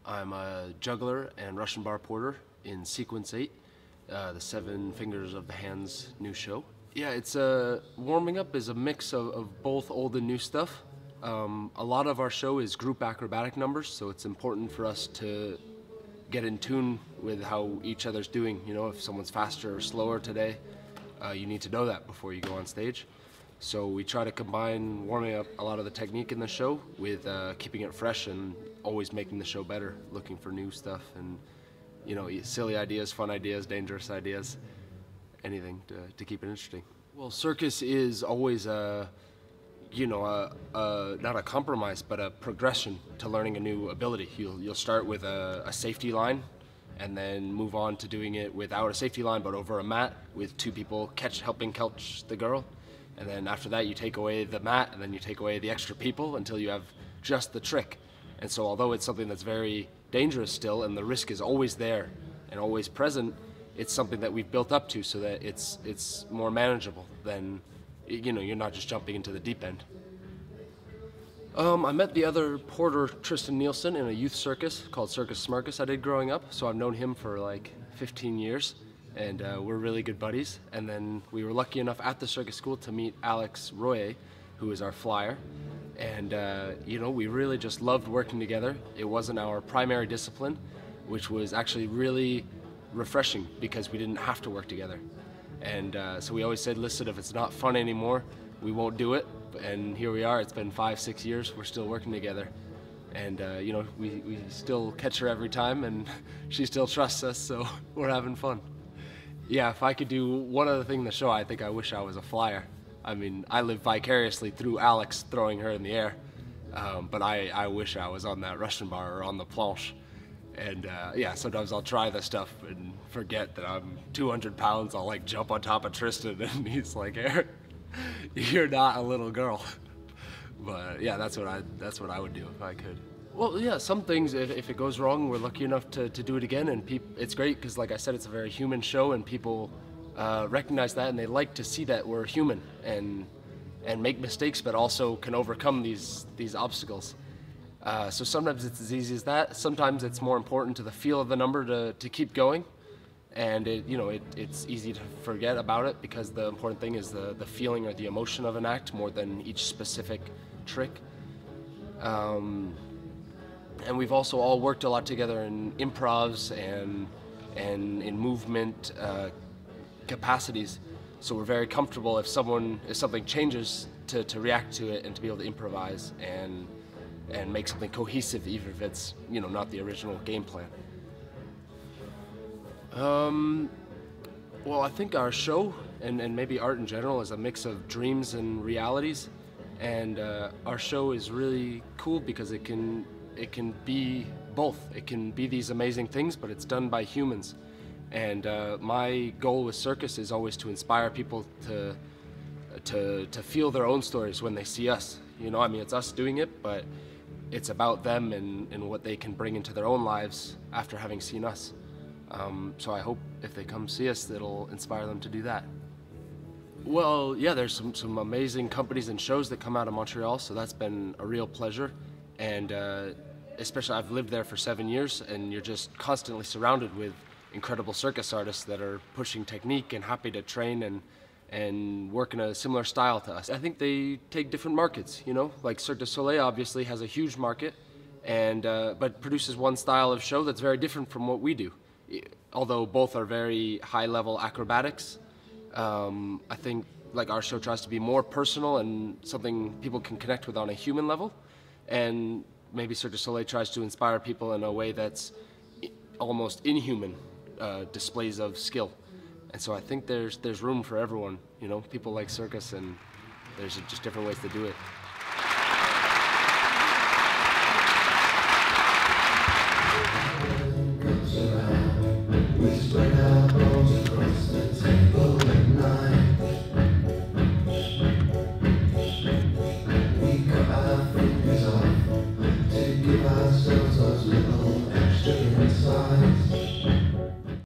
I'm a juggler and Russian bar porter in Sequence 8, the Seven Fingers of the Hand's new show. Yeah, it's warming up is a mix of both old and new stuff. A lot of our show is group acrobatic numbers, so it's important for us to get in tune with how each other's doing. You know, if someone's faster or slower today, you need to know that before you go on stage. So we try to combine warming up a lot of the technique in the show with keeping it fresh and always making the show better, looking for new stuff and, you know, silly ideas, fun ideas, dangerous ideas, anything to keep it interesting. Well, circus is always not a compromise, but a progression to learning a new ability. You'll start with a safety line and then move on to doing it without a safety line, but over a mat with two people helping catch the girl. And then after that, you take away the mat, and then you take away the extra people until you have just the trick. And so although it's something that's very dangerous still, and the risk is always there and always present, it's something that we've built up to so that it's more manageable than, you know, you're not just jumping into the deep end. I met the other porter, Tristan Nielsen, in a youth circus called Circus Smarkus I did growing up, so I've known him for like 15 years. And we're really good buddies. And then we were lucky enough at the circus school to meet Alex Royer, who is our flyer. And you know, we really just loved working together. It wasn't our primary discipline, which was actually really refreshing because we didn't have to work together. And so we always said, listen, if it's not fun anymore, we won't do it. And here we are, it's been 5-6 years, we're still working together. And you know, we still catch her every time, and she still trusts us, so we're having fun. Yeah, if I could do one other thing in the show, I think I wish I was a flyer. I mean, I live vicariously through Alex throwing her in the air, but I wish I was on that Russian bar or on the planche. And yeah, sometimes I'll try this stuff and forget that I'm 200 pounds. I'll like jump on top of Tristan and he's like, Aaron, you're not a little girl. But yeah, that's what I would do if I could. Well, yeah, some things, if it goes wrong, we're lucky enough to do it again, and it's great because, like I said, it's a very human show, and people recognize that, and they like to see that we're human and make mistakes, but also can overcome these obstacles. So sometimes it's as easy as that. Sometimes it's more important to the feel of the number to keep going, and it's easy to forget about it because the important thing is the feeling or the emotion of an act more than each specific trick. And we've also all worked a lot together in improvs and in movement capacities. So we're very comfortable if something changes to react to it and to be able to improvise and make something cohesive, even if it's, you know, not the original game plan. Well, I think our show and maybe art in general is a mix of dreams and realities. And our show is really cool because it can be both. It can be these amazing things, but it's done by humans. And my goal with circus is always to inspire people to feel their own stories when they see us. You know, I mean, it's us doing it, but it's about them and what they can bring into their own lives after having seen us. So I hope if they come see us, it'll inspire them to do that. Well, yeah, there's some amazing companies and shows that come out of Montreal, so that's been a real pleasure. And especially, I've lived there for 7 years, and you're just constantly surrounded with incredible circus artists that are pushing technique and happy to train and work in a similar style to us. I think they take different markets, you know, like Cirque du Soleil obviously has a huge market, and but produces one style of show that's very different from what we do. Although both are very high-level acrobatics, I think like our show tries to be more personal and something people can connect with on a human level. And maybe Cirque du Soleil tries to inspire people in a way that's almost inhuman displays of skill. And so I think there's room for everyone. You know, people like circus, and there's just different ways to do it.